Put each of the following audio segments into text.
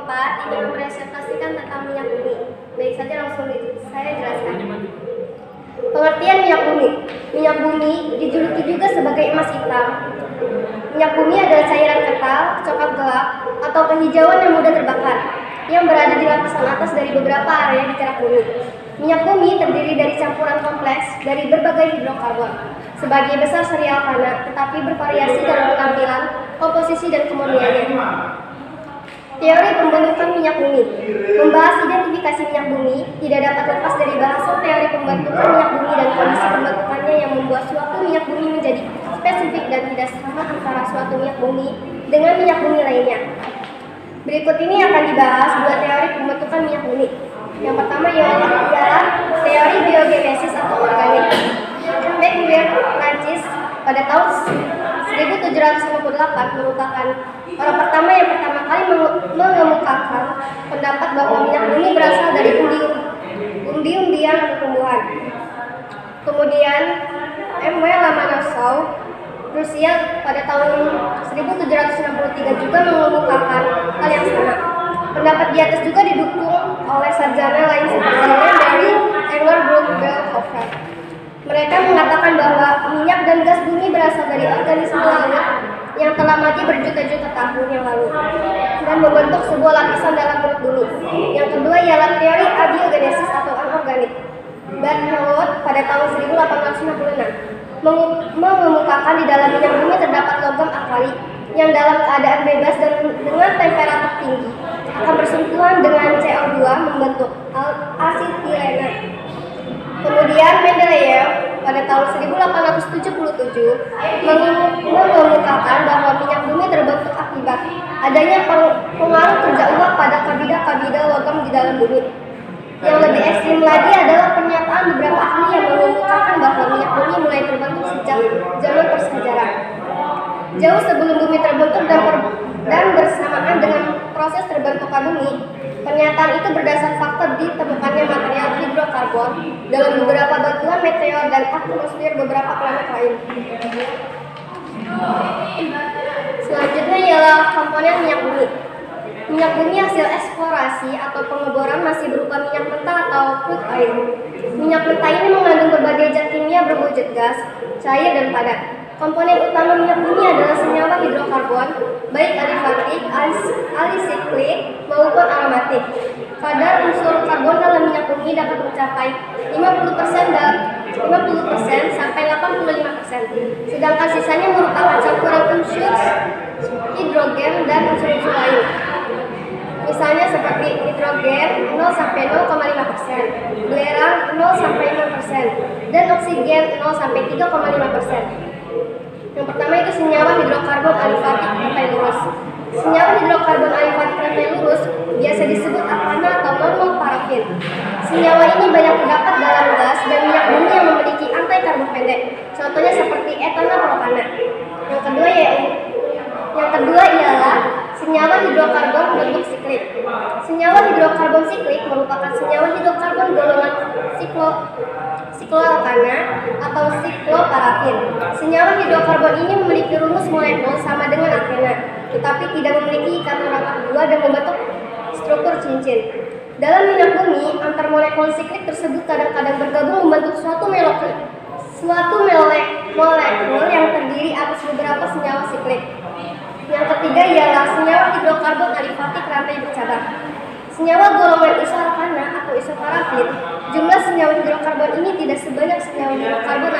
keempat ingin mempresentasikan tentang minyak bumi. Baik saja langsung saya jelaskan. Pengertian minyak bumi. Minyak bumi dijuluki juga sebagai emas hitam. Minyak bumi adalah cairan kental, coklat gelap, atau kehijauan yang mudah terbakar, yang berada di lapisan atas dari beberapa area di kerak bumi. Minyak bumi terdiri dari campuran kompleks dari berbagai hidrokarbon, sebagai besar serial tanah, tetapi bervariasi dalam penampilan, komposisi, dan kemurniannya. Teori pembentukan minyak bumi. Membahas identifikasi minyak bumi tidak dapat lepas dari bahasan teori pembentukan minyak bumi dan kondisi pembentukannya yang membuat suatu minyak bumi menjadi spesifik dan tidak sama antara suatu minyak bumi dengan minyak bumi lainnya. Berikut ini akan dibahas dua teori pembentukan minyak bumi. Yang pertama ialah teori biogenesis atau organik. Becquerel, Prancis, pada tahun 1758 merupakan orang pertama yang pertama kali mengemukakan pendapat bahwa minyak bumi berasal dari umbi-umbian atau tumbuhan. Kemudian M.W. Lomonosov, Rusia, pada tahun 1763 juga mengemukakan hal yang sama. Pendapat di atas juga didukung oleh sarjana lain seperti Mary Engler Brugge-Hofer. Mereka mengatakan bahwa minyak dan gas bumi berasal dari organisme laut yang telah mati berjuta-juta tahun yang lalu dan membentuk sebuah lapisan dalam perut bumi. Yang kedua ialah teori abiogenesis atau anorganik. Barnard pada tahun 1866 mengemukakan di dalam minyak bumi terdapat logam alkali yang dalam keadaan bebas dan dengan temperatur tinggi akan bersentuhan dengan CO2 membentuk asetilena. Kemudian Mendeleev pada tahun 1877 mengemukakan bahwa minyak bumi terbentuk akibat adanya pengaruh kerja uap pada kabida-kabida logam di dalam bumi. Yang lebih ekstrim lagi adalah pernyataan beberapa ahli yang mengemukakan bahwa minyak bumi mulai terbentuk sejak zaman prasejarah, jauh sebelum bumi terbentuk dan bersamaan dengan proses terbentuknya bumi. Pernyataan itu berdasar fakta ditemukannya material hidrokarbon dalam beberapa batuan meteor dan atmosfer beberapa planet lain. Selanjutnya ialah komponen minyak bumi. Minyak bumi hasil eksplorasi atau pengeboran masih berupa minyak mentah atau crude oil. Minyak mentah ini mengandung berbagai zat kimia berwujud gas, cair, dan padat. Komponen utama minyak bumi adalah senyawa hidrokarbon, baik alifatik, alisiklik, maupun aromatik. Kadar unsur karbon dalam minyak bumi dapat mencapai 50% sampai 85%, sedangkan sisanya merupakan campuran unsur hidrogen dan unsur-unsur lain. Misalnya seperti nitrogen 0 sampai 0,5%, belerang 0 sampai 6%, dan oksigen 0 sampai 3,5%. Yang pertama itu senyawa hidrokarbon alifatik antailurus. Senyawa hidrokarbon alifatik antailurus biasa disebut apana atau normoparafin. Senyawa ini banyak terdapat dalam gas dan minyak bumi yang memiliki anti-karbon pendek. Contohnya seperti etana propana. Yang kedua ialah senyawa hidrokarbon bentuk siklik. Senyawa hidrokarbon siklik merupakan senyawa hidrokarbon golongan sikloalkana atau sikloparafin. Senyawa hidrokarbon ini memiliki rumus molekul sama dengan argena, tetapi tidak memiliki ikatan rapat dua dan membentuk struktur cincin. Dalam minyak bumi, antar molekul siklik tersebut kadang-kadang bergabung membentuk suatu molekul yang terdiri atas beberapa senyawa siklik. Yang ketiga ialah senyawa hidrokarbon alifatik rantai bercabang. Senyawa golongan isoalkana atau isoparafin, jumlah senyawa hidrokarbon ini tidak sebanyak senyawa hidrokarbon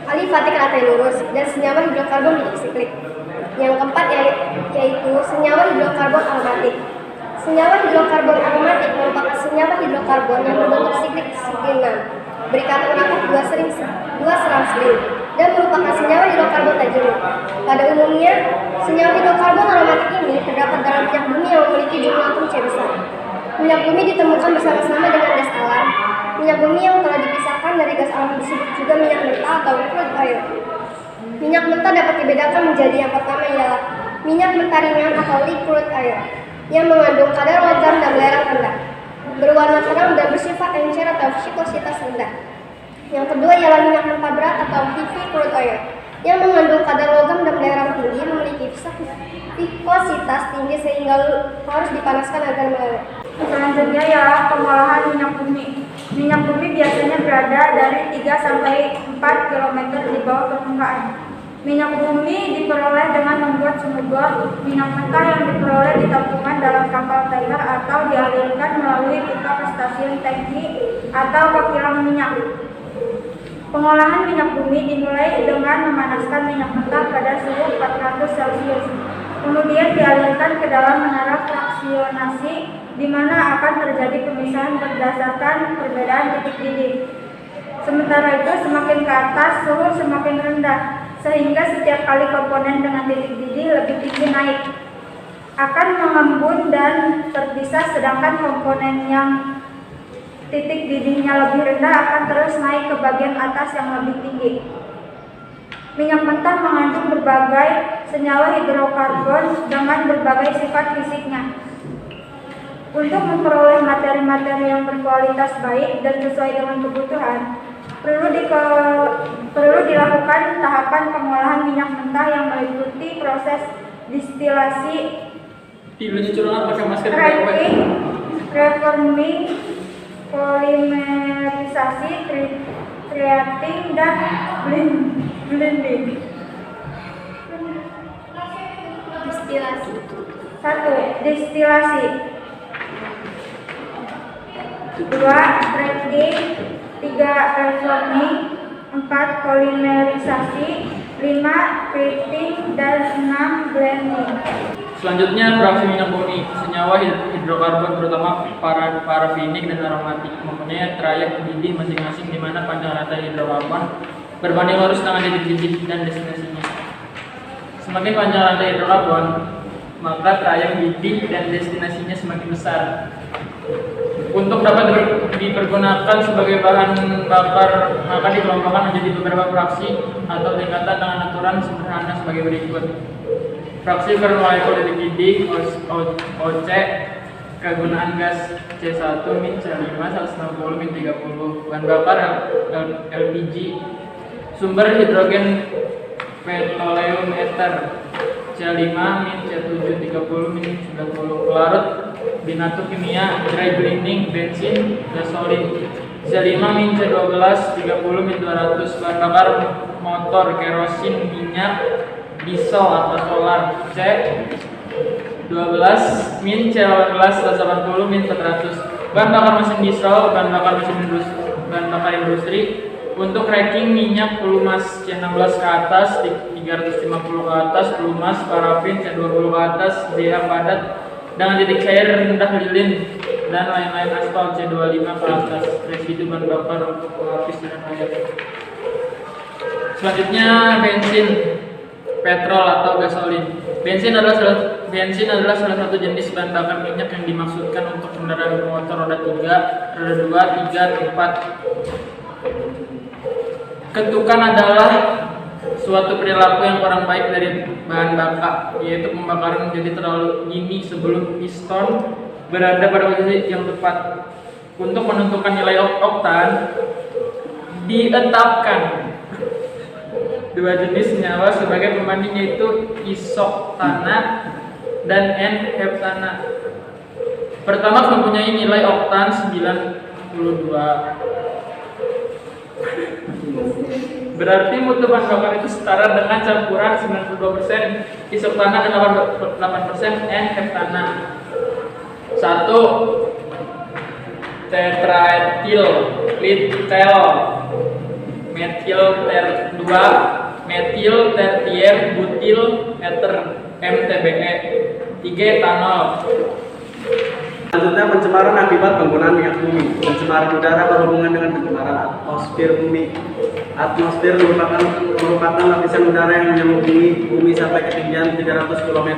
alifatik rantai lurus dan senyawa hidrokarbon bentuk siklik. Yang keempat yaitu senyawa hidrokarbon aromatik. Senyawa hidrokarbon aromatik merupakan senyawa hidrokarbon yang berbentuk siklik sigma, berikatan rapat dua seram sling, dan merupakan senyawa hidrokarbon tak jenuh. Pada umumnya, senyawa hidrokarbon aromatik ini terdapat dalam minyak bumi yang memiliki jumlah atom C besar. Minyak bumi ditemukan bersama-sama dengan gas alam. Minyak bumi yang telah dipisahkan dari gas alam disebut juga minyak mentah atau crude oil. Minyak mentah dapat dibedakan menjadi yang pertama ialah minyak mentah ringan atau liquid oil yang mengandung kadar logam dan belerang rendah, berwarna terang dan bersifat encer atau viscositas rendah. Yang kedua ialah minyak mentah berat atau heavy crude oil yang mengandung kadar logam dan belerang tinggi memiliki viskositas tinggi sehingga harus dipanaskan agar meleleh. Selanjutnya ialah pengolahan minyak bumi. Minyak bumi biasanya berada dari 3 sampai 4 km di bawah permukaan. Minyak bumi diperoleh dengan membuat sumur bor. Minyak mentah yang diperoleh di tampungan dalam kapal tanker atau dialirkan melalui pipa ke stasiun tangki atau ke kilang minyak. Pengolahan minyak bumi dimulai dengan memanaskan minyak mentah pada suhu 400 Celcius. Kemudian dialirkan ke dalam menara fraksionasi di mana akan terjadi pemisahan berdasarkan perbedaan titik didih. Sementara itu semakin ke atas suhu semakin rendah, sehingga setiap kali komponen dengan titik didih lebih tinggi naik akan mengembun dan terpisah, sedangkan komponen yang titik didihnya lebih rendah akan terus naik ke bagian atas yang lebih tinggi. Minyak mentah mengandung berbagai senyawa hidrokarbon dengan berbagai sifat fisiknya. Untuk memperoleh materi-materi yang berkualitas baik dan sesuai dengan kebutuhan, perlu dilakukan tahapan pengolahan minyak mentah yang meliputi proses distilasi, cracking, reforming, polimerisasi, treating, dan blending. Distilasi. 1. Distilasi. 2. Cracking. 3. Reforming. 4. Polimerisasi. 5. Treating, dan 6. Blending. Selanjutnya, fraksi minyak bumi. Senyawa hidrokarbon terutama parafinik dan aromatik mempunyai trayek didih masing-masing di mana panjang rantai hidrokarbon berbanding lurus dengan titik didih dan destinasinya. Semakin panjang rantai hidrokarbon, maka trayek didih dan destinasinya semakin besar. Untuk dapat dipergunakan sebagai bahan bakar, maka dikelompokkan menjadi beberapa fraksi atau tingkatan dengan aturan sederhana sebagai berikut. Fraksi bermolekul titik didih OC, kegunaan gas C1 min C5 160 min 30, bahan bakar LPG, sumber hidrogen petroleum ether C5 min C7 30 min 90, pelarut binatur kimia dry cleaning bensin gasolin C5 min C12 30 min 200, bahan bakar motor kerosin minyak diesel atau solar C12 min C18 180 min 400, bahan bakar mesin diesel, bahan bakar industri. Untuk cracking minyak pelumas C16 ke atas, 350 ke atas, pelumas parafin C20 ke atas, DH padat dengan titik cair rendah lilin dan lain-lain, aspal C25 ke atas, residu bahan bakar untuk pelapis dan air. Selanjutnya bensin, petrol atau gasolin. Bensin adalah salah satu jenis bahan bakar minyak yang dimaksudkan untuk kendaraan bermotor roda 3, roda 2, 3, 4. Ketukan adalah suatu perilaku yang kurang baik dari bahan bakar, yaitu pembakaran menjadi terlalu dini sebelum piston berada pada posisi yang tepat. Untuk menentukan nilai oktan, ditetapkan dua jenis senyawa sebagai pembanding, yaitu isoktana dan N-heptana. Pertamax mempunyai nilai oktan 92. Berarti mutu bahan bakar itu setara dengan campuran 92% isoktana dan 8% N-heptana. 1. Tetraetil litel metil 2 metil tertier butil ether MTBE. 3. Etanol. Selanjutnya, pencemaran akibat penggunaan minyak bumi. Pencemaran udara berhubungan dengan pencemaran atmosfer bumi. Atmosfer merupakan lapisan udara yang menyelimuti bumi sampai ketinggian 300 km.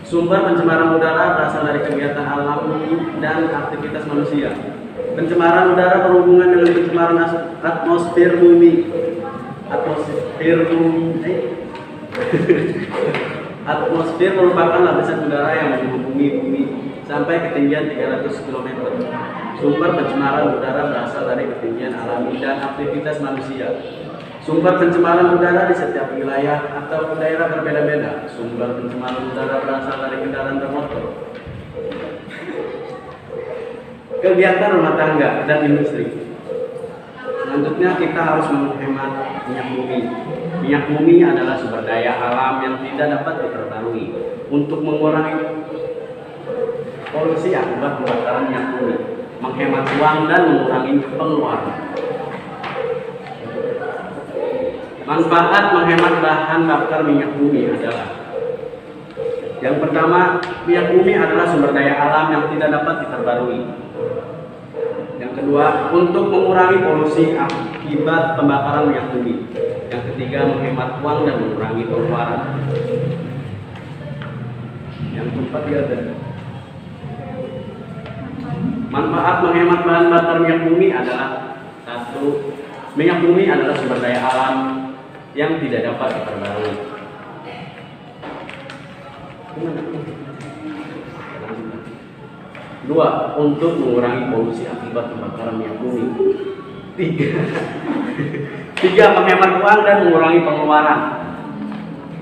Sumber pencemaran udara berasal dari kegiatan alam bumi dan aktivitas manusia. Pencemaran udara berhubungan dengan pencemaran atmosfer bumi. Atmosfer merupakan lapisan udara yang menyelimuti bumi sampai ketinggian 300 km. Sumber pencemaran udara berasal dari ketinggian alami dan aktivitas manusia. Sumber pencemaran udara di setiap wilayah atau daerah berbeda-beda. Sumber pencemaran udara berasal dari kendaraan bermotor, kegiatan rumah tangga, dan industri. Selanjutnya kita harus menghemat minyak bumi. Minyak bumi adalah sumber daya alam yang tidak dapat diperbarui. Untuk mengurangi polusi akibat pembakaran minyak bumi, menghemat uang dan mengurangi pengeluaran. Manfaat menghemat bahan bakar minyak bumi adalah: yang pertama, minyak bumi adalah sumber daya alam yang tidak dapat diperbarui. Yang kedua, untuk mengurangi polusi akibat pembakaran minyak bumi. Yang ketiga, menghemat uang dan mengurangi pengeluaran. Yang keempat, ada manfaat menghemat bahan bakar minyak bumi adalah: satu, minyak bumi adalah sumber daya alam yang tidak dapat diperbarui. Dua, untuk mengurangi polusi akibat pembakaran minyak bumi. Tiga, menghemat uang dan mengurangi pengeluaran.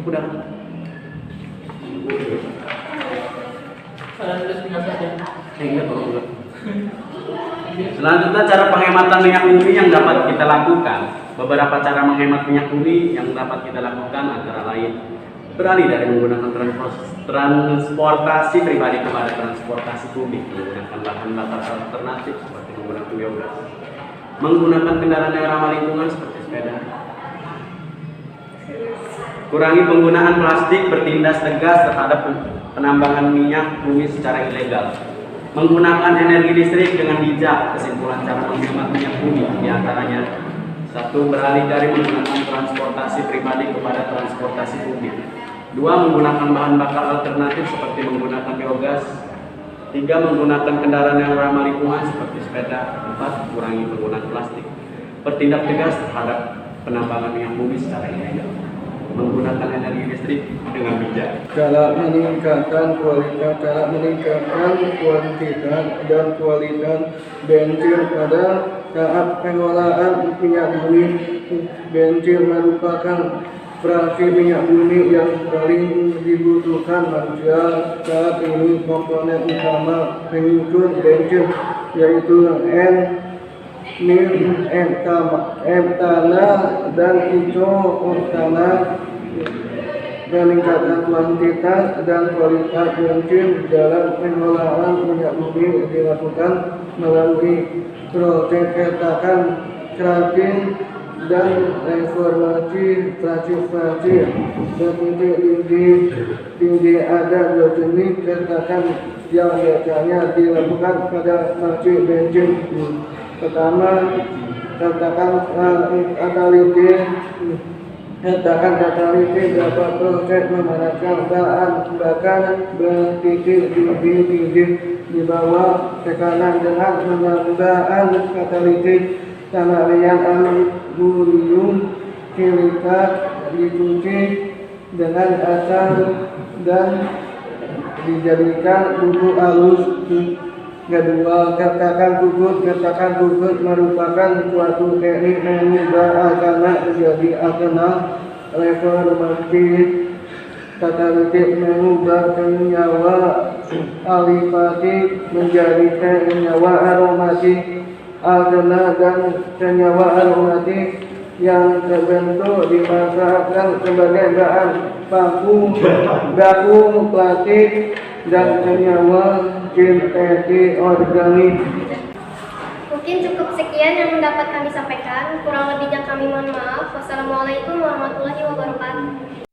Udah. Selanjutnya, cara penghematan minyak bumi yang dapat kita lakukan. Beberapa cara menghemat minyak bumi yang dapat kita lakukan antara lain: beralih dari menggunakan transportasi pribadi kepada transportasi publik, menggunakan bahan bakar alternatif seperti menggunakan biogas, menggunakan kendaraan yang ramah lingkungan seperti sepeda, kurangi penggunaan plastik, bertindak tegas terhadap penambangan minyak bumi secara ilegal, menggunakan energi listrik dengan bijak. Kesimpulan cara menghemat minyak bumi diantaranya: satu, beralih dari menggunakan transportasi pribadi kepada transportasi publik. Dua, menggunakan bahan bakar alternatif seperti menggunakan biogas. Tiga, menggunakan kendaraan yang ramah lingkungan seperti sepeda. Empat, kurangi penggunaan plastik. Bertindak tegas terhadap penambangan minyak bumi secara ilegal. Menggunakan energi listrik dengan bijak. Cara meningkatkan kuantitas dan kualitas bensin pada saat pengolahan minyak bumi. Bensin merupakan fraksi minyak bumi yang paling dibutuhkan manusia saat ini. Komponen utama penyusun bensin yaitu metana dan isooctana. Meningkatkan kuantitas dan kualitas bensin dalam pengolahan minyak bumi dilakukan melalui proses cetakan, cracking, dan reformasi fraksi-fraksi. Titik tinggi ada dua jenis cetakan yang biasanya dilakukan pada fraksi bensin. Pertama, cetakan katalitik. Cetakan katalitik dapat proses memanaskan bahan bakar bertitik tinggi di bawah tekanan dengan penambahan katalitik. Kamarian aluminium silikat dicuci dengan asam dan dijadikan bubuk halus. Kedua, cetakan bubuk merupakan suatu teknik mengubah argana menjadi arsenal. Reformasi katalitik mengubah senyawa alifatik menjadi senyawa aromatik. Argana dan senyawa aromatik yang terbentuk dimanfaatkan sebagai bahan baku plastik dan senyawa sintetik organik. Mungkin cukup sekian yang dapat kami sampaikan. Kurang lebihnya kami mohon maaf. Wassalamualaikum warahmatullahi wabarakatuh.